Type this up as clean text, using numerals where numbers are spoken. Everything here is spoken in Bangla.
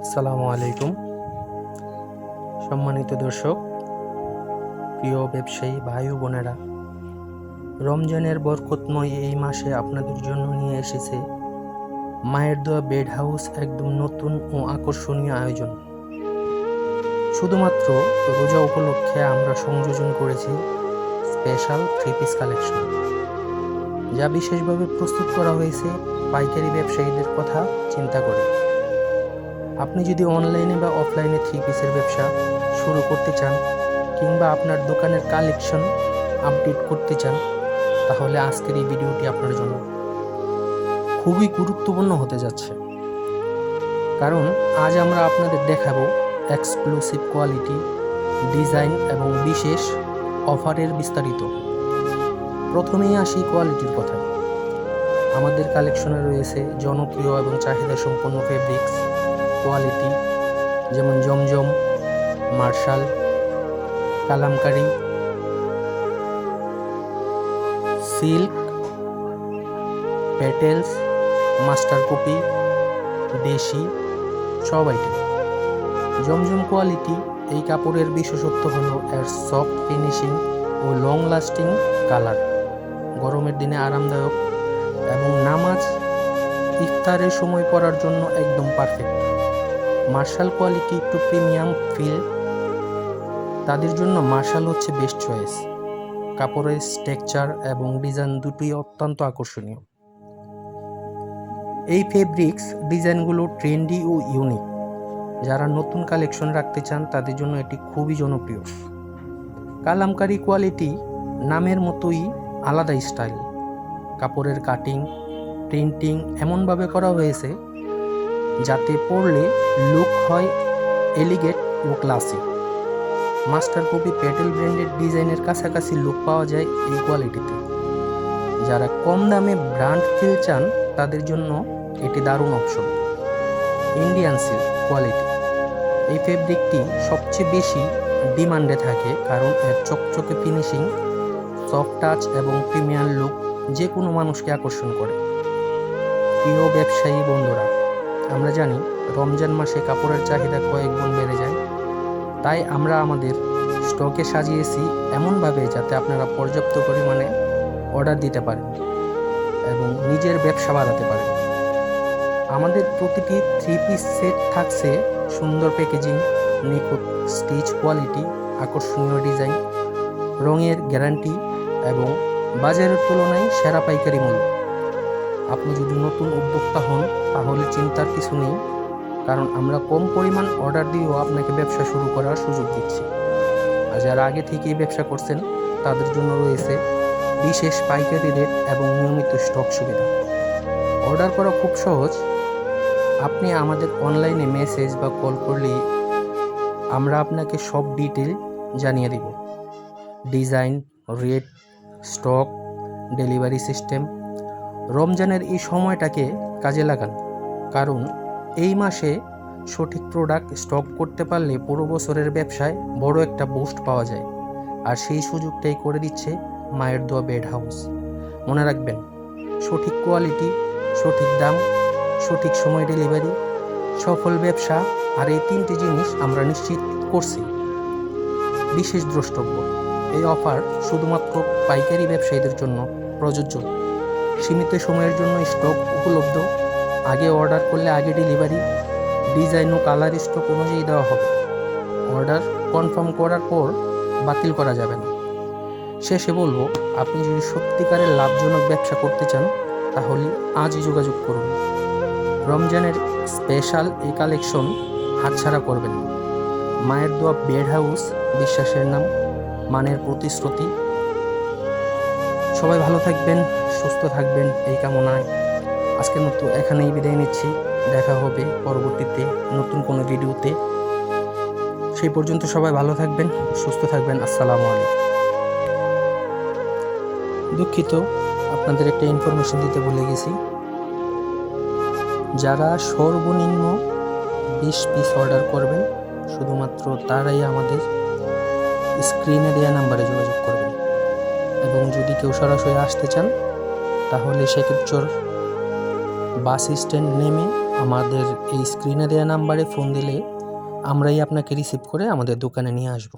আসসালামু আলাইকুম। সম্মানিত দর্শক, প্রিয় ব্যবসায়ী ভাই ও বোনেরা, রমজানের বরকতময় এই মাসে আপনাদের জন্য নিয়ে এসেছে মায়ের দোয়া বেড হাউস, একদম নতুন ও আকর্ষণীয় আয়োজন। শুধুমাত্র রোজা উপলক্ষে আমরা সংযোজন করেছি স্পেশাল 3 পিস কালেকশন, যা বিশেষভাবে প্রস্তুত করা হয়েছে পাইকারি ব্যবসায়ীদের কথা চিন্তা করে। আপনি যদি অনলাইনে বা অফলাইনে 3 পিসের ব্যবসা শুরু করতে চান, কিংবা আপনার দোকানের কালেকশন আপডেট করতে চান, তাহলে আজকের এই ভিডিওটি আপনার জন্য খুবই গুরুত্বপূর্ণ হতে যাচ্ছে। কারণ আজ আমরা আপনাদের দেখাবো এক্সক্লুসিভ কোয়ালিটি, ডিজাইন এবং বিশেষ অফারের বিস্তারিত। প্রথমেই আসি কোয়ালিটির কথায়। আমাদের কালেকশনে রয়েছে জনপ্রিয় এবং চাহিদা সম্পন্ন ফেব্রিক্স কোয়ালিটি, যেমন জমজম, marshal, Kalamkari, silk, petals, master copy, দেশি সব আইটেম। জমজম কোয়ালিটি, এই কাপড়ের বিশেষত্ব হলো এর সফট ফিনিশিং ও লং লাস্টিং কালার, গরমের দিনে আরামদায়ক এবং নামাজ ইফতারের সময় পরার জন্য একদম পারফেক্ট। মার্শাল কোয়ালিটি একটু প্রিমিয়াম ফিল, তাদের জন্য মার্শাল হচ্ছে বেস্ট চয়েস। কাপড়ের টেক্সচার এবং ডিজাইন দুটোই অত্যন্ত আকর্ষণীয়। এই ফেব্রিক্স ডিজাইনগুলো ট্রেন্ডি ও ইউনিক, যারা নতুন কালেকশন রাখতে চান তাদের জন্য এটি খুবই জনপ্রিয়। কালামকারী কোয়ালিটি, নামের মতোই আলাদা স্টাইল। কাপড়ের কাটিং, প্রিন্টিং এমনভাবে করা হয়েছে যাতে পরলে লুক হয় এলিগেট ও ক্লাসিক। মাস্টার কপি পেটেল ব্র্যান্ডের ডিজাইনের কাছাকাছি লুক পাওয়া যায় এই কোয়ালিটিতে। যারা কম দামে ব্র্যান্ড ফিল চান তাদের জন্য এটি দারুণ অপশন। ইন্ডিয়ান সিল্ক কোয়ালিটি, এই ফেব্রিকটি সবচেয়ে বেশি ডিমান্ডে থাকে, কারণ এর চকচকে ফিনিশিং, সফট টাচ এবং প্রিমিয়াম লুক যে কোনো মানুষকে আকর্ষণ করে। প্রিয় ব্যবসায়ী বন্ধুরা, আমরা জানি রমজান মাসে কাপড়ের চাহিদা কয়েক গুণ বেড়ে যায়, তাই আমরা আমাদের স্টকে সাজিয়েছি এমনভাবে যাতে আপনারা পর্যাপ্ত পরিমাণে অর্ডার দিতে পারেন এবং নিজের ব্যবসা বাড়াতে পারেন। আমাদের প্রতিটি 3 পিস সেট থাকছে সুন্দর প্যাকেজিং, নিখুঁত স্টিচ কোয়ালিটি, আকর্ষণীয় ডিজাইন, রঙের গ্যারান্টি এবং বাজারের তুলনায় সেরা পাইকারি মূল্য। আপনি যদি নতুন উদ্যোক্তা হন তাহলে চিন্তার কিছু নেই, কারণ আমরা কম পরিমাণ অর্ডার দিয়েও আপনাকে ব্যবসা শুরু করার সুযোগ দিচ্ছি। আর যারা আগে থেকেই ব্যবসা করছেন তাদের জন্য রয়েছে বিশেষ পাইকারি রেট এবং নিয়মিত স্টক সুবিধা। অর্ডার করা খুব সহজ। আপনি আমাদের অনলাইনে মেসেজ বা কল করলেই আমরা আপনাকে সব ডিটেল জানিয়ে দেব। Design, rate, stock, delivery system. রমজানের এই সময়টাকে কাজে লাগান, কারণ এই মাসে সঠিক প্রোডাক্ট স্টক করতে পারলে পুরো বছরের ব্যবসায় বড় একটা বুস্ট পাওয়া যায়। আর সেই সুযোগটাই করে দিচ্ছে মায়ের দোয়া বেড হাউস। মনে রাখবেন, সঠিক কোয়ালিটি, সঠিক দাম, সঠিক সময় ডেলিভারি, সফল ব্যবসা, আর এই 3টি জিনিস আমরা নিশ্চিত করছি। বিশেষ দ্রষ্টব্য, এই অফার শুধুমাত্র পাইকারি ব্যবসায়ীদের জন্য প্রযোজ্য। সীমিত সময়ের জন্য স্টক উপলব্ধ। আগে অর্ডার করলে আগে ডেলিভারি, ডিজাইন ও কালার স্টক অনুযায়ী দেওয়া হবে। অর্ডার কনফার্ম করার পর বাতিল করা যাবে না। শেষে বলবো, আপনি যদি সত্যিকারের লাভজনক ব্যবসা করতে চান তাহলে আজই যোগাযোগ করুন। রমজানের স্পেশাল এই কালেকশন হাতছাড়া করবেন না। মায়ের দোয়া বেড হাউস, বিশ্বাসের নাম, মানের প্রতিশ্রুতি। সবাই ভালো থাকবেন, সুস্থ থাকবেন এই কামনায় আজকের মতো এখানেই বিদায় নিচ্ছি। দেখা হবে পরবর্তীতে নতুন কোনো ভিডিওতে। সেই পর্যন্ত সবাই ভালো থাকবেন, সুস্থ থাকবেন। আসসালামু আলাইকুম। দুঃখিত, আপনাদের একটা ইনফরমেশন দিতে ভুলে গেছি। যারা সর্বনিম্ন 20 পিস অর্ডার করবেন শুধুমাত্র তারাই আমাদের স্ক্রিনে দেওয়া নাম্বারে যোগাযোগ করবেন। এবং যদি কেউ সরাসরি আসতে চান তাহলে সেক্ষেত্রে বাস স্ট্যান্ড নেমে আমাদের এই স্ক্রিনে দেওয়া নাম্বারে ফোন দিলে আমরাই আপনাকে রিসিভ করে আমাদের দোকানে নিয়ে আসবো।